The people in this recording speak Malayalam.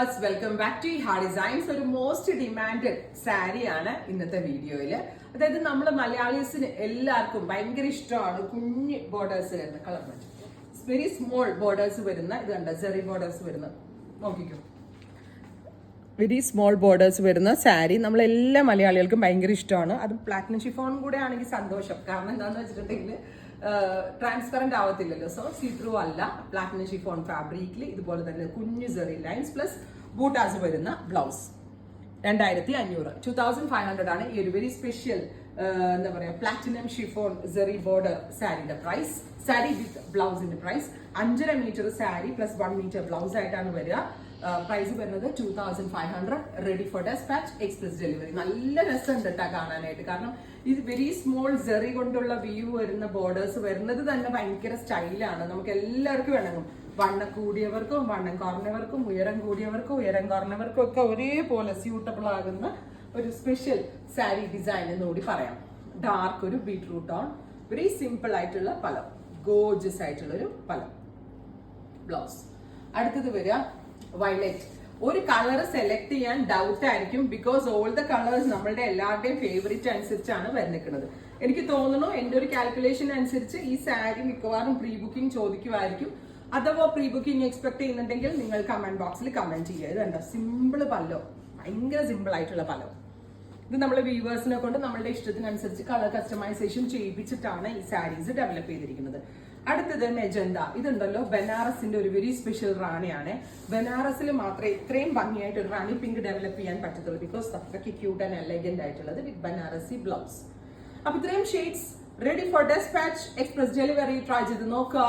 വ്യൂവേഴ്സ്, വെൽക്കം ബാക്ക് ടു ഹാ ഡിസൈൻസ്. ഒരു മോസ്റ്റ് ഡിമാൻഡഡ് സാരിയാണ് ഇന്നത്തെ വീഡിയോയിൽ. അതായത് നമ്മൾ മലയാളീസിന് എല്ലാവർക്കും ഭയങ്കര ഇഷ്ടമാണ് കുഞ്ഞ് ബോർഡേഴ്സ് വരുന്ന കളർ, വെരി സ്മോൾ ബോർഡേഴ്സ് വരുന്ന, ഇത് കണ്ട സെറി ബോർഡേഴ്സ് വരുന്ന, നോക്കിക്കോ, വെരി സ്മോൾ ബോർഡേഴ്സ് വരുന്ന സാരി നമ്മളെല്ലാ മലയാളികൾക്കും ഭയങ്കര ഇഷ്ടമാണ്. അത് പ്ലാറ്റിനം ഷിഫോൺ കൂടെ ആണെങ്കിൽ സന്തോഷം. കാരണം എന്താണെന്ന് വെച്ചിട്ടുണ്ടെങ്കിൽ ട്രാൻസ്പെറന്റ് ആവത്തില്ലല്ലോ. സോ സീ ത്രൂ അല്ല, പ്ലാറ്റിനം ഷിഫോൺ ഫാബ്രിക്കിൽ ഇതുപോലെ തന്നെ കുഞ്ഞു സെറി ലൈൻസ് പ്ലസ് ബൂട്ടാസ് വരുന്ന ബ്ലൗസ് 2500, 2500 ആണ് ഈ ഒരു വെരി സ്പെഷ്യൽ എന്താ പറയാ പ്ലാറ്റിനം ഷിഫോൺ സെറി ബോർഡർ സാരിയുടെ പ്രൈസ്. സാരി വിത്ത് ബ്ലൗസിന്റെ price 5.5 metre sari plus 1 metre blouse ആയിട്ടാണ് വരിക. പ്രൈസ് വരുന്നത് 2500, ready for dispatch, express delivery. നല്ല രസമുണ്ട് കേട്ടോ കാണാനായിട്ട്. കാരണം ഇത് വെരി സ്മോൾ സെറി കൊണ്ടുള്ള വ്യൂ വരുന്ന ബോർഡേഴ്സ് വരുന്നത് തന്നെ ഭയങ്കര സ്റ്റൈലാണ്. നമുക്ക് എല്ലാവർക്കും വേണമെങ്കിൽ വണ്ണം കൂടിയവർക്കും വണ്ണം കുറഞ്ഞവർക്കും ഉയരം കൂടിയവർക്കും ഉയരം കുറഞ്ഞവർക്കും ഒക്കെ ഒരേപോലെ സ്യൂട്ടബിൾ ആകുന്ന ഒരു സ്പെഷ്യൽ സാരി ഡിസൈൻ എന്നുകൂടി പറയാം. ഡാർക്ക് ഒരു ബീട്രൂട്ട് ടോൺ, വെരി സിമ്പിൾ ആയിട്ടുള്ള പലം, ഗോർജസ് ആയിട്ടുള്ള ഒരു പലം ബ്ലൗസ്. അടുത്തത് വരിക വയലറ്റ്. ഒരു കളർ സെലക്ട് ചെയ്യാൻ ഡൗട്ട് ആയിരിക്കും, ബിക്കോസ് ഓൾ ദ കളേഴ്സ് നമ്മളുടെ എല്ലാവരുടെയും ഫേവറേറ്റ് അനുസരിച്ചാണ് വരുന്നത്. എനിക്ക് തോന്നുന്നു എന്റെ ഒരു കാൽക്കുലേഷൻ അനുസരിച്ച് ഈ സാരി മിക്കവാറും പ്രീ ബുക്കിംഗ് ചോദിക്കുമായിരിക്കും. അഥവാ പ്രീ ബുക്കിംഗ് എക്സ്പെക്ട് ചെയ്യുന്നുണ്ടെങ്കിൽ നിങ്ങൾ കമന്റ് ബോക്സിൽ കമന്റ് ചെയ്യുക. ഇത് കണ്ടോ, സിമ്പിൾ പല്ലോ, ഭയങ്കര സിമ്പിൾ ആയിട്ടുള്ള പല്ലോ. ഇത് നമ്മളെ വ്യൂവേഴ്സിനെ കൊണ്ട് നമ്മളുടെ ഇഷ്ടത്തിനനുസരിച്ച് കളർ കസ്റ്റമൈസേഷൻ ചെയ്യിപ്പിച്ചിട്ടാണ് ഈ സാരീസ് ഡെവലപ്പ് ചെയ്തിരിക്കുന്നത്. അടുത്തത് മെജന്ത. ഇതുണ്ടല്ലോ ബനാറസിന്റെ ഒരു വെരി സ്പെഷ്യൽ റാണിയാണ്. ബനാറസിൽ മാത്രമേ ഇത്രയും ഭംഗിയായിട്ട് ഒരു റാണി പിങ്ക് ഡെവലപ്പ് ചെയ്യാൻ പറ്റത്തുള്ളൂ, ബിക്കോസ് അത്രയ്ക്ക് ക്യൂട്ട് ആൻഡ് എലഗന്റ് ആയിട്ടുള്ളത് വിത്ത് ബനാറസി ബ്ലൗസ്. അപ്പൊ ഇത്രയും shades ready for dispatch, express delivery. Try ചെയ്ത് നോക്കുക.